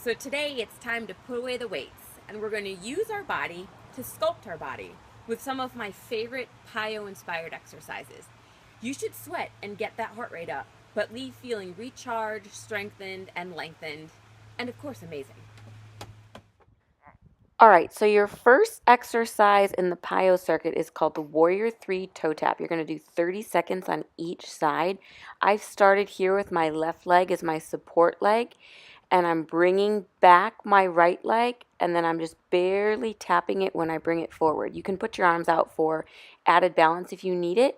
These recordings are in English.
So today it's time to put away the weights and we're going to use our body to sculpt our body with some of my favorite PiYO inspired exercises. You should sweat and get that heart rate up, but leave feeling recharged, strengthened, and lengthened, and of course, amazing. All right, so your first exercise in the PiYO circuit is called the Warrior 3 toe tap. You're going to do 30 seconds on each side. I've started here with my left leg as my support leg, and I'm bringing back my right leg, and then I'm just barely tapping it when I bring it forward. You can put your arms out for added balance if you need it.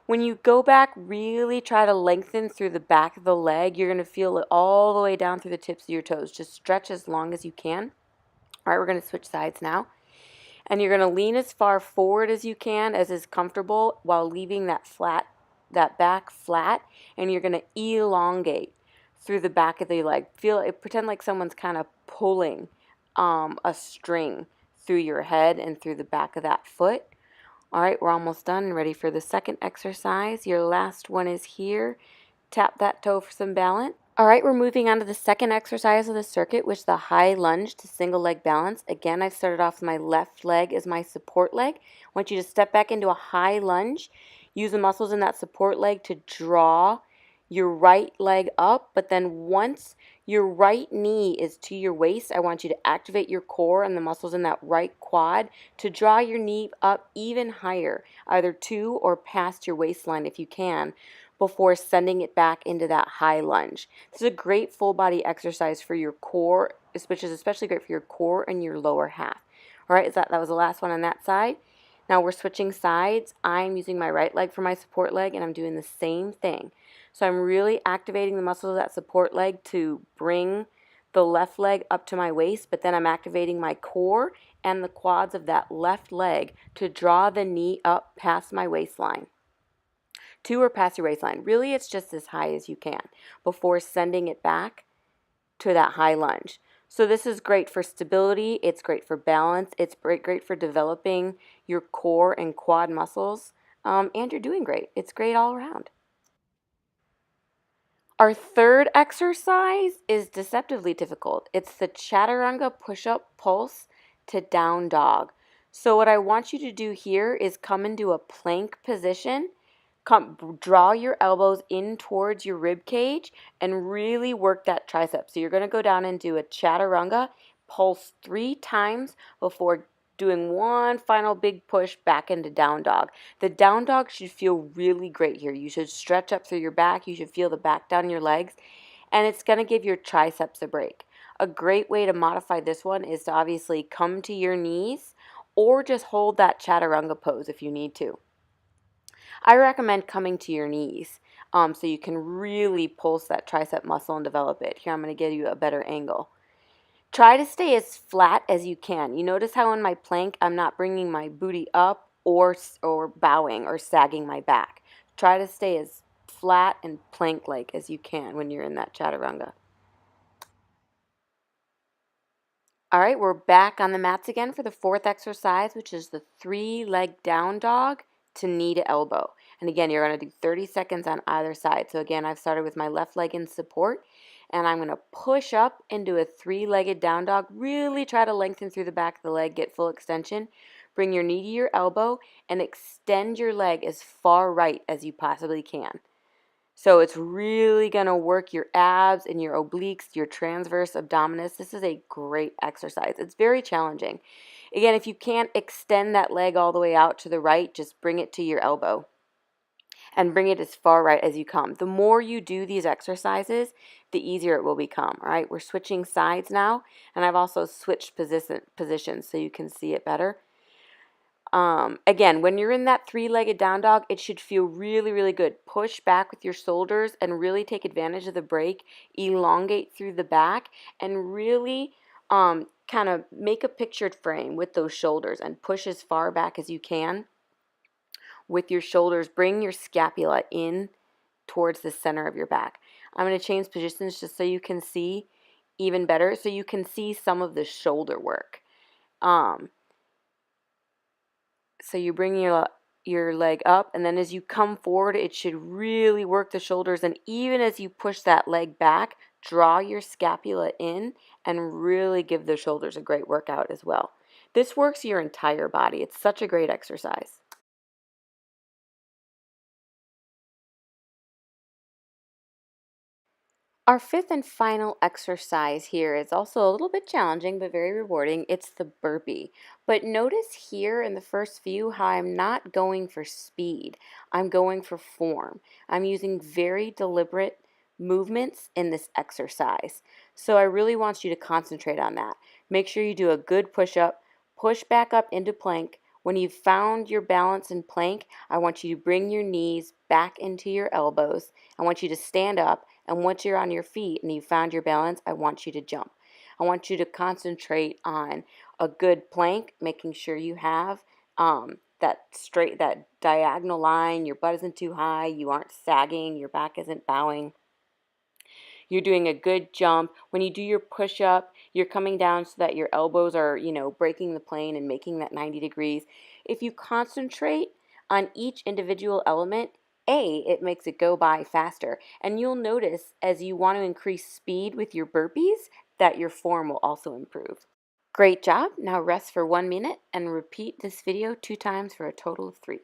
When you go back, really try to lengthen through the back of the leg. You're going to feel it all the way down through the tips of your toes. Just stretch as long as you can. All right, we're going to switch sides now. And you're going to lean as far forward as you can, as is comfortable, while leaving that back flat. And you're going to elongate through the back of the leg. Pretend like someone's kind of pulling a string through your head and through the back of that foot. All right, we're almost done and ready for the second exercise. Your last one is here. Tap that toe for some balance. All right, we're moving on to the second exercise of the circuit, which is the high lunge to single leg balance. Again, I've started off with my left leg as my support leg. I want you to step back into a high lunge. Use the muscles in that support leg to draw your right leg up, but then once your right knee is to your waist, I want you to activate your core and the muscles in that right quad to draw your knee up even higher, either to or past your waistline if you can, before sending it back into that high lunge. This is a great full body exercise for your core, which is especially great for your core and your lower half. All right, that was the last one on that side. Now we're switching sides. I'm using my right leg for my support leg, and I'm doing the same thing. So I'm really activating the muscles of that support leg to bring the left leg up to my waist, but then I'm activating my core and the quads of that left leg to draw the knee up past my waistline. To or past your waistline. Really, it's just as high as you can before sending it back to that high lunge. So this is great for stability. It's great for balance. It's great for developing your core and quad muscles. And you're doing great. It's great all around. Our third exercise is deceptively difficult. It's the Chaturanga push-up pulse to down dog. So what I want you to do here is come into a plank position. Draw your elbows in towards your rib cage and really work that tricep. So you're going to go down and do a Chaturanga, pulse 3 times before doing one final big push back into down dog. The down dog should feel really great here. You should stretch up through your back. You should feel the back down your legs, and it's going to give your triceps a break. A great way to modify this one is to obviously come to your knees or just hold that Chaturanga pose if you need to. I recommend coming to your knees so you can really pulse that tricep muscle and develop it. Here, I'm going to give you a better angle. Try to stay as flat as you can. You notice how in my plank, I'm not bringing my booty up or bowing or sagging my back. Try to stay as flat and plank-like as you can when you're in that Chaturanga. All right, we're back on the mats again for the fourth exercise, which is the 3-leg down dog to knee to elbow. And again, you're going to do 30 seconds on either side. So again, I've started with my left leg in support, and I'm going to push up into a 3-legged down dog. Really try to lengthen through the back of the leg, get full extension. Bring your knee to your elbow and extend your leg as far right as you possibly can. So it's really going to work your abs and your obliques, your transverse abdominis. This is a great exercise. It's very challenging. Again, if you can't extend that leg all the way out to the right, just bring it to your elbow and bring it as far right as you come. The more you do these exercises, the easier it will become. All right, we're switching sides now, and I've also switched positions so you can see it better. Again, when you're in that 3-legged down dog, it should feel really, really good. Push back with your shoulders and really take advantage of the break. Elongate through the back and really kind of make a pictured frame with those shoulders and push as far back as you can with your shoulders. Bring your scapula in towards the center of your back. I'm going to change positions just so you can see even better, so you can see some of the shoulder work. So you bring your leg up, and then as you come forward, it should really work the shoulders. And even as you push that leg back, draw your scapula in, and really give the shoulders a great workout as well. This works your entire body. It's such a great exercise. Our fifth and final exercise here is also a little bit challenging but very rewarding. It's the burpee. But notice here in the first few how I'm not going for speed. I'm going for form. I'm using very deliberate movements in this exercise. So I really want you to concentrate on that. Make sure you do a good push-up, push back up into plank. When you've found your balance in plank, I want you to bring your knees back into your elbows. I want you to stand up, and once you're on your feet and you found your balance, I want you to jump. I want you to concentrate on a good plank, making sure you have that diagonal line, your butt isn't too high, you aren't sagging, your back isn't bowing. You're doing a good jump. When you do your push-up, you're coming down so that your elbows are, breaking the plane and making that 90 degrees. If you concentrate on each individual element, it makes it go by faster. And you'll notice as you want to increase speed with your burpees that your form will also improve. Great job. Now rest for 1 minute and repeat this video 2 times for a total of 3.